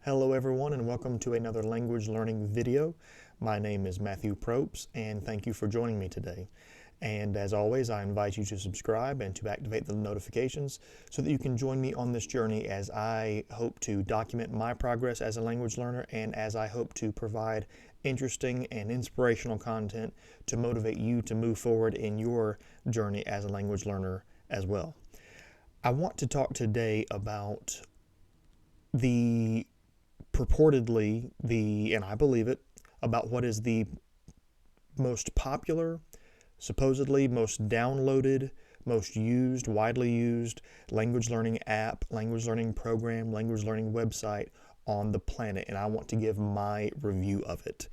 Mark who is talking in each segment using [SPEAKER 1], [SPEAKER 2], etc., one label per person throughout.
[SPEAKER 1] Hello everyone and welcome to another language learning video. My name is Matthew Probst and thank you for joining me today. And as always, I invite you to subscribe and to activate the notifications so that you can join me on this journey as I hope to document my progress as a language learner and as I hope to provide interesting and inspirational content to motivate you to move forward in your journey as a language learner as well. I want to talk today about and I believe it, about what is the most popular, supposedly most downloaded, most used, widely used language learning app, language learning program, language learning website on the planet. And I want to give my review of it.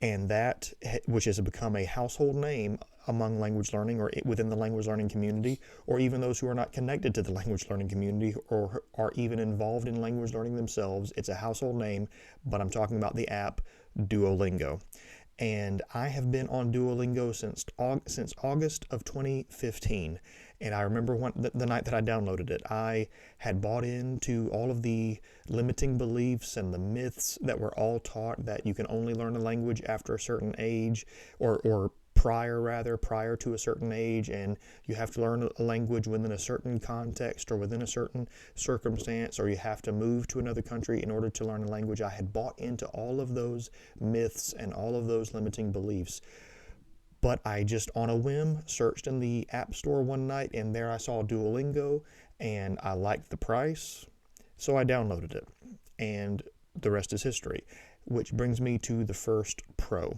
[SPEAKER 1] And that, which has become a household name among language learning or within the language learning community, or even those who are not connected to the language learning community or are even involved in language learning themselves. It's a household name, but I'm talking about the app Duolingo. And I have been on Duolingo since August of 2015. And I remember the night that I downloaded it, I had bought into all of the limiting beliefs and the myths that were all taught that you can only learn a language after a certain age or prior to a certain age, and you have to learn a language within a certain context or within a certain circumstance, or you have to move to another country in order to learn a language. I had bought into all of those myths and all of those limiting beliefs. But I just on a whim searched in the App Store one night, and there I saw Duolingo, and I liked the price, so I downloaded it. And the rest is history, which brings me to the first pro.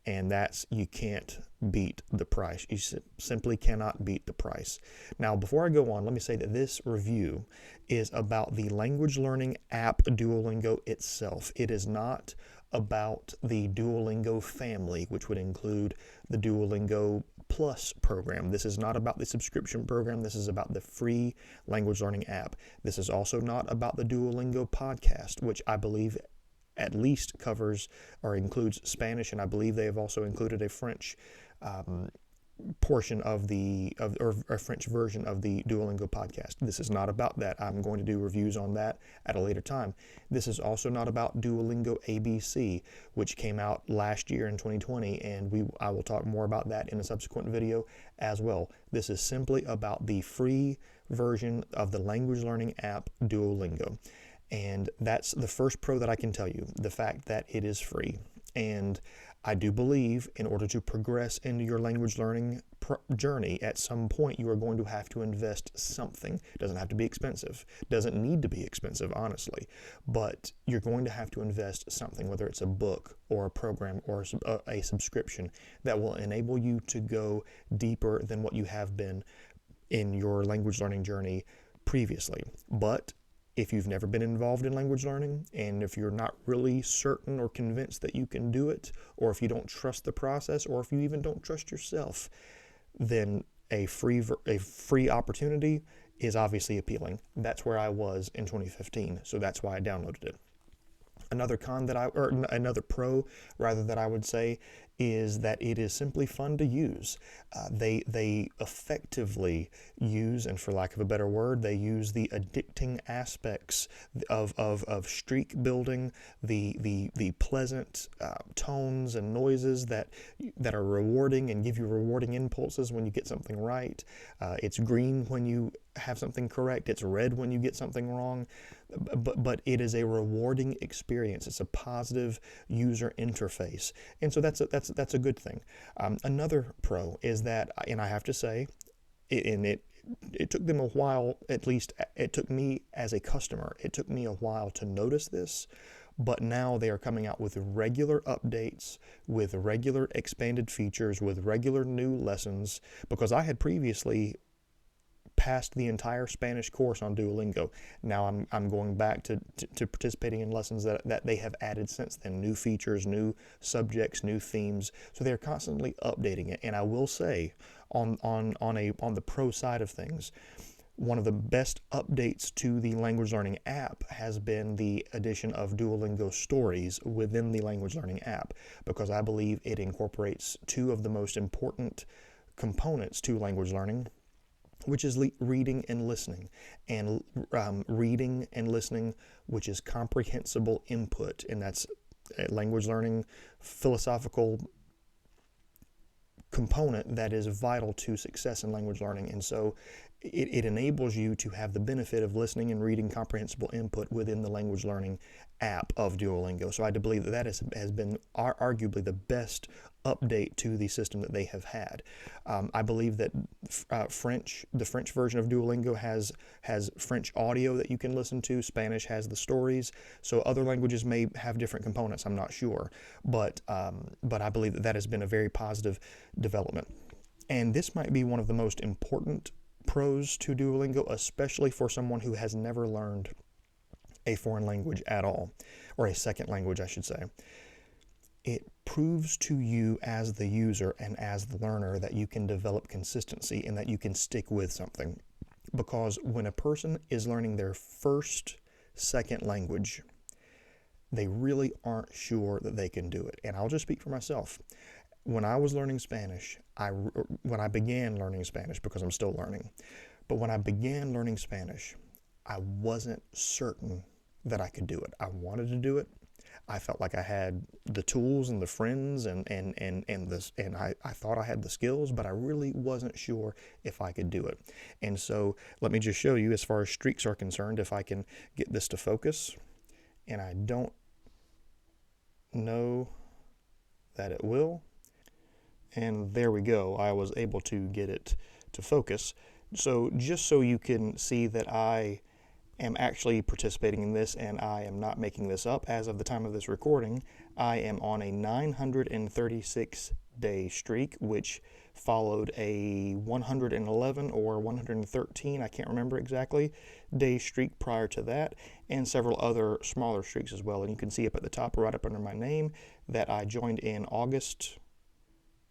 [SPEAKER 1] And that's, you can't beat the price. You simply cannot beat the price. Now, before I go on, let me say that this review is about the language learning app Duolingo itself. It is not about the Duolingo family, which would include the Duolingo Plus program. This is not about the subscription program. This is about the free language learning app. This is also not about the Duolingo podcast, which I believe at least covers or includes Spanish, and I believe they have also included a French portion of or a French version of the Duolingo podcast. This is not about that. I'm going to do reviews on that at a later time. This is also not about Duolingo ABC, which came out last year in 2020, and I will talk more about that in a subsequent video as well. This is simply about the free version of the language learning app Duolingo. And that's the first pro that I can tell you, the fact that it is free. And I do believe in order to progress into your language learning journey, at some point you are going to have to invest something. It doesn't have to be expensive. It doesn't need to be expensive, honestly. But you're going to have to invest something, whether it's a book or a program or a subscription that will enable you to go deeper than what you have been in your language learning journey previously. But if you've never been involved in language learning, and if you're not really certain or convinced that you can do it, or if you don't trust the process, or if you even don't trust yourself, then a free opportunity is obviously appealing. That's where I was in 2015, so that's why I downloaded it. Another pro that I would say is that it is simply fun to use. They effectively use, and for lack of a better word, they use the addicting aspects of streak building, the pleasant tones and noises that are rewarding and give you rewarding impulses when you get something right. It's green when you have something correct. It's red when you get something wrong. But it is a rewarding experience. It's a positive user interface, and so that's a good thing. Another pro is that, and I have to say, it took them a while. At least it took me as a customer. It took me a while to notice this, but now they are coming out with regular updates, with regular expanded features, with regular new lessons. Because I had previously passed the entire Spanish course on Duolingo. Now I'm going back to participating in lessons that they have added since then, new features, new subjects, new themes. So they're constantly updating it. And I will say, on the pro side of things, one of the best updates to the language learning app has been the addition of Duolingo stories within the language learning app, because I believe it incorporates two of the most important components to language learning, which is reading and listening, and reading and listening, which is comprehensible input, and that's a language learning philosophical component that is vital to success in language learning. And so it enables you to have the benefit of listening and reading comprehensible input within the language learning app of Duolingo. So I do believe that has been arguably the best update to the system that they have had. I believe that the French version of Duolingo has French audio that you can listen to. Spanish has the stories. So other languages may have different components. I'm not sure, but I believe that has been a very positive development. And this might be one of the most important pros to Duolingo, especially for someone who has never learned a foreign language at all, or a second language, I should say. It proves to you as the user and as the learner that you can develop consistency and that you can stick with something. Because when a person is learning their first second language, they really aren't sure that they can do it. And I'll just speak for myself. When I was learning Spanish, when I began learning Spanish, because I'm still learning, but when I began learning Spanish, I wasn't certain that I could do it. I wanted to do it. I felt like I had the tools and the friends and I thought I had the skills, but I really wasn't sure if I could do it. And so let me just show you, as far as streaks are concerned, if I can get this to focus, and I don't know that it will. And there we go. I was able to get it to focus. So just so you can see that I am actually participating in this and I am not making this up, as of the time of this recording, I am on a 936-day streak, which followed a 111 or 113, I can't remember exactly, day streak prior to that, and several other smaller streaks as well. And you can see up at the top, right up under my name, that I joined in August,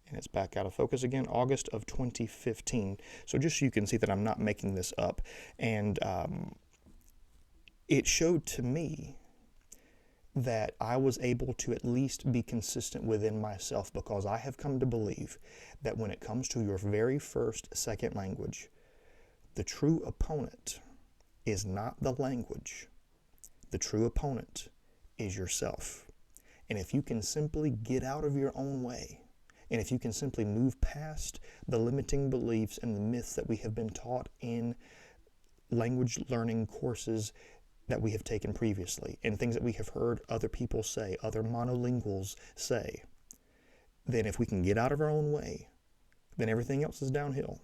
[SPEAKER 1] and it's back out of focus again, August of 2015. So just so you can see that I'm not making this up. And it showed to me that I was able to at least be consistent within myself, because I have come to believe that when it comes to your very first second language, the true opponent is not the language. The true opponent is yourself. And if you can simply get out of your own way, and if you can simply move past the limiting beliefs and the myths that we have been taught in language learning courses that we have taken previously, and things that we have heard other people say, other monolinguals say, then if we can get out of our own way, then everything else is downhill.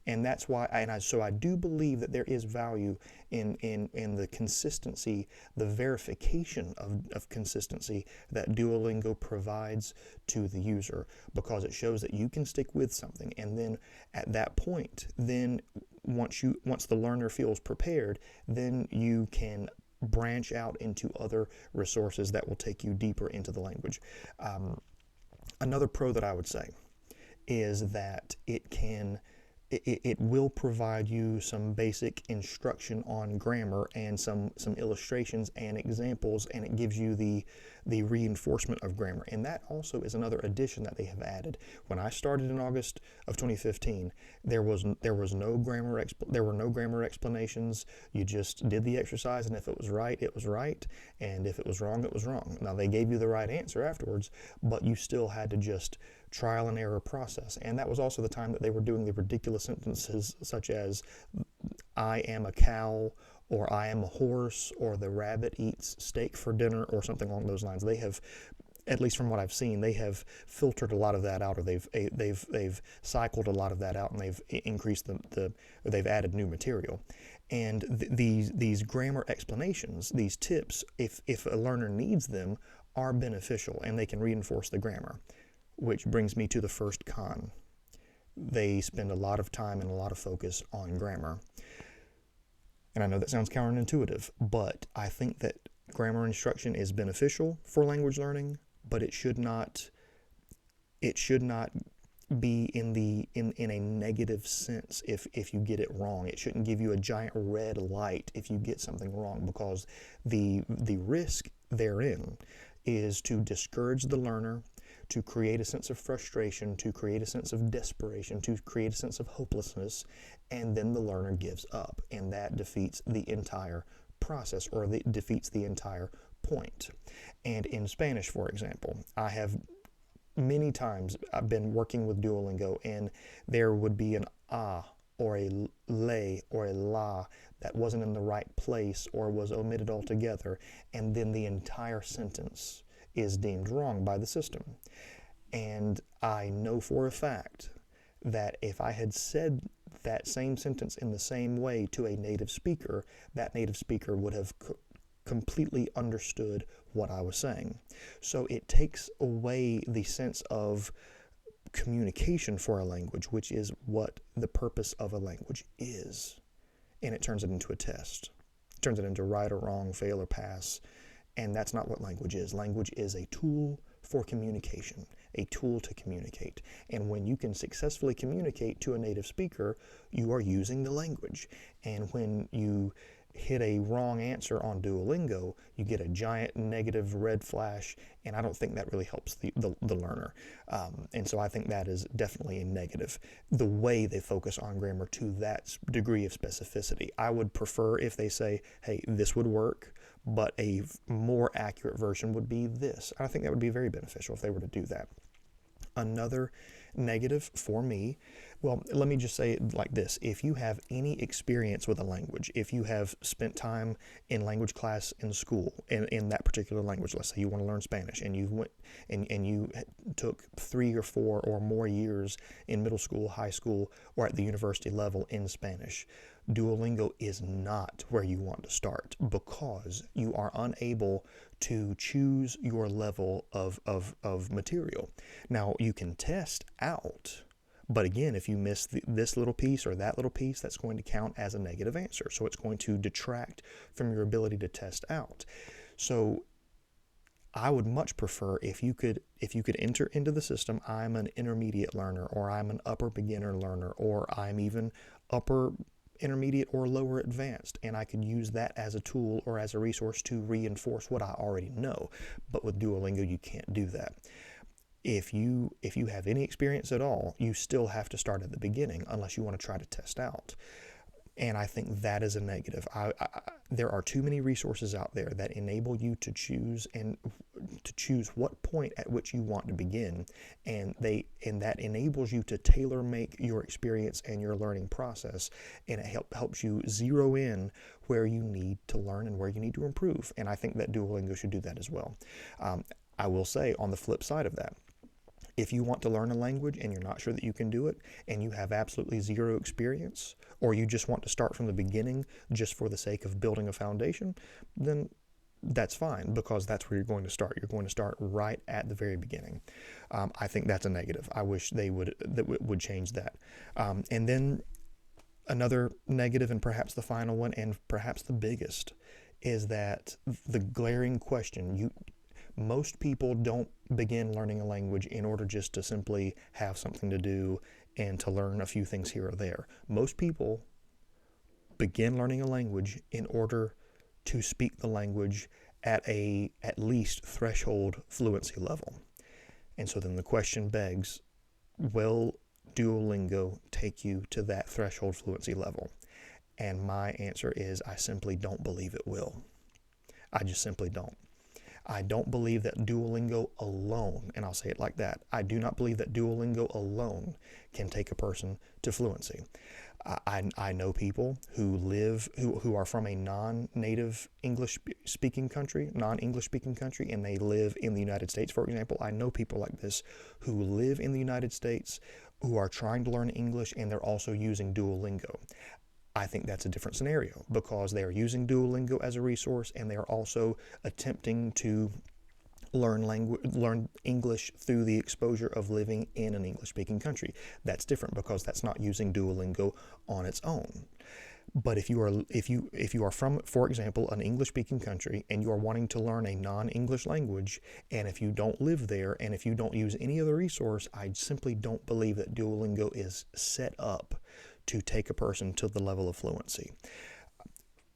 [SPEAKER 1] And that's why, so I do believe that there is value in the consistency, the verification of consistency that Duolingo provides to the user, because it shows that you can stick with something. And then at that point, then once the learner feels prepared, then you can branch out into other resources that will take you deeper into the language. Another pro that I would say is that it will provide you some basic instruction on grammar and some illustrations and examples, and it gives you the reinforcement of grammar. And that also is another addition that they have added. When I started in August of 2015, there were no grammar explanations. You just did the exercise, and if it was right, it was right, and if it was wrong, it was wrong. Now, they gave you the right answer afterwards, but you still had to just trial and error process. And that was also the time that they were doing the ridiculous sentences such as I am a cow, or I am a horse, or the rabbit eats steak for dinner, or something along those lines. They have, at least from what I've seen, they have filtered a lot of that out, or they've cycled a lot of that out, and they've increased they've added new material. And these grammar explanations, these tips, if a learner needs them, are beneficial, and they can reinforce the grammar. Which brings me to the first con. They spend a lot of time and a lot of focus on grammar. And I know that sounds counterintuitive, but I think that grammar instruction is beneficial for language learning, but it should not be in a negative sense if you get it wrong. It shouldn't give you a giant red light if you get something wrong, because the risk therein is to discourage the learner, to create a sense of frustration, to create a sense of desperation, to create a sense of hopelessness, and then the learner gives up, and that defeats the entire process, or defeats the entire point. And in Spanish, for example, I have many times I've been working with Duolingo, and there would be an or a le or a la that wasn't in the right place or was omitted altogether, and then the entire sentence is deemed wrong by the system. And I know for a fact that if I had said that same sentence in the same way to a native speaker, that native speaker would have completely understood what I was saying. So it takes away the sense of communication for a language, which is what the purpose of a language is, and it turns it into a test. It turns it into right or wrong, fail or pass, and that's not what language is. Language is a tool for communication, a tool to communicate. And when you can successfully communicate to a native speaker, you are using the language. And when you hit a wrong answer on Duolingo, you get a giant negative red flash, and I don't think that really helps the learner. And so I think that is definitely a negative, the way they focus on grammar to that degree of specificity. I would prefer if they say, hey, this would work, but a more accurate version would be this. I think that would be very beneficial if they were to do that. Another negative for me, well, let me just say it like this. If you have any experience with a language, if you have spent time in language class in school in that particular language, let's say you want to learn Spanish, and you went and you took 3 or 4 or more years in middle school, high school, or at the university level in Spanish, Duolingo is not where you want to start, because you are unable to choose your level of material. Now, you can test out, but again, if you miss this little piece or that little piece, that's going to count as a negative answer. So it's going to detract from your ability to test out. So I would much prefer if you could enter into the system, I'm an intermediate learner, or I'm an upper beginner learner, or I'm even upper intermediate or lower advanced, and I could use that as a tool or as a resource to reinforce what I already know. But with Duolingo, you can't do that. If you have any experience at all, you still have to start at the beginning unless you want to try to test out. And I think that is a negative. There are too many resources out there that enable you to choose what point at which you want to begin, and that enables you to tailor make your experience and your learning process, and it helps you zero in where you need to learn and where you need to improve. And I think that Duolingo should do that as well. I will say, on the flip side of that, if you want to learn a language and you're not sure that you can do it, and you have absolutely zero experience, or you just want to start from the beginning just for the sake of building a foundation, then that's fine, because that's where you're going to start. You're going to start right at the very beginning. I think that's a negative. I wish they would change that. And then another negative, and perhaps the final one, and perhaps the biggest, is that the glaring question, most people don't begin learning a language in order just to simply have something to do and to learn a few things here or there. Most people begin learning a language in order to speak the language at least threshold fluency level. And so then the question begs, will Duolingo take you to that threshold fluency level? And my answer is, I simply don't believe it will. I just simply don't. I don't believe that Duolingo alone, and I'll say it like that, I do not believe that Duolingo alone can take a person to fluency. I know people who are from a non-native English speaking country, and they live in the United States, for example. I know people like this who live in the United States, who are trying to learn English, and they're also using Duolingo. I think that's a different scenario, because they are using Duolingo as a resource, and they are also attempting to learn English through the exposure of living in an English-speaking country. That's different, because that's not using Duolingo on its own. But if you are from, for example, an English-speaking country, and you are wanting to learn a non-English language, and if you don't live there, and if you don't use any other resource, I simply don't believe that Duolingo is set up to take a person to the level of fluency.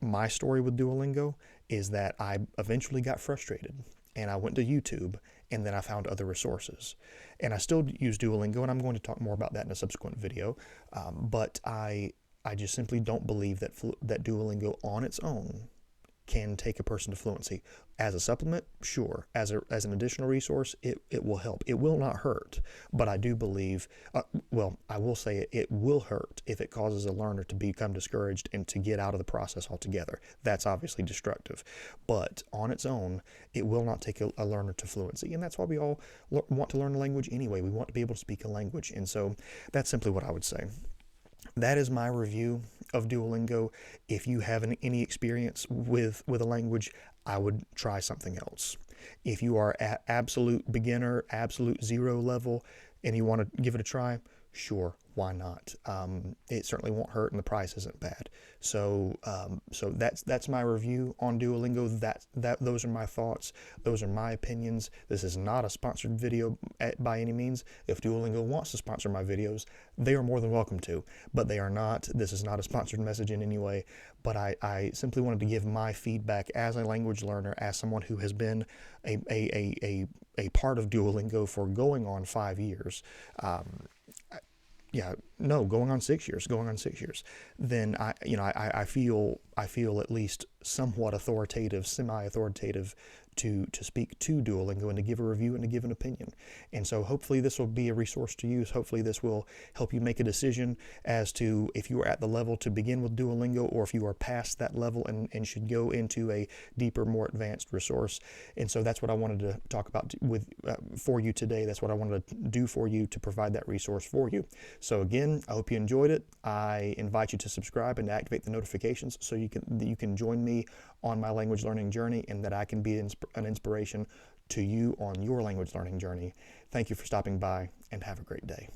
[SPEAKER 1] My story with Duolingo is that I eventually got frustrated, and I went to YouTube, and then I found other resources. And I still use Duolingo, and I'm going to talk more about that in a subsequent video. But I just simply don't believe that Duolingo on its own can take a person to fluency. As a supplement, sure. As an additional resource, it will help. It will not hurt. But I do believe, well, I will say it will hurt if it causes a learner to become discouraged and to get out of the process altogether. That's obviously destructive. But on its own, it will not take a learner to fluency. And that's why we all want to learn a language anyway. We want to be able to speak a language. And so that's simply what I would say. That is my review of Duolingo. If you have any experience with a language, I would try something else. If you are at absolute beginner, absolute zero level, and you want to give it a try, sure, why not? It certainly won't hurt, and the price isn't bad. So that's my review on Duolingo. Those are my thoughts. Those are my opinions. This is not a sponsored video by any means. If Duolingo wants to sponsor my videos, they are more than welcome to, but they are not. This is not a sponsored message in any way, but I simply wanted to give my feedback as a language learner, as someone who has been a part of Duolingo for going on 5 years. Going on 6 years, then I feel at least somewhat authoritative, semi-authoritative to speak to Duolingo and to give a review and to give an opinion. And so hopefully this will be a resource to use. Hopefully this will help you make a decision as to if you are at the level to begin with Duolingo, or if you are past that level and should go into a deeper, more advanced resource. And so that's what I wanted to talk about for you today. That's what I wanted to do for you, to provide that resource for you. So again, I hope you enjoyed it. I invite you to subscribe and to activate the notifications so you can join me on my language learning journey, and that I can be an inspiration to you on your language learning journey. Thank you for stopping by, and have a great day.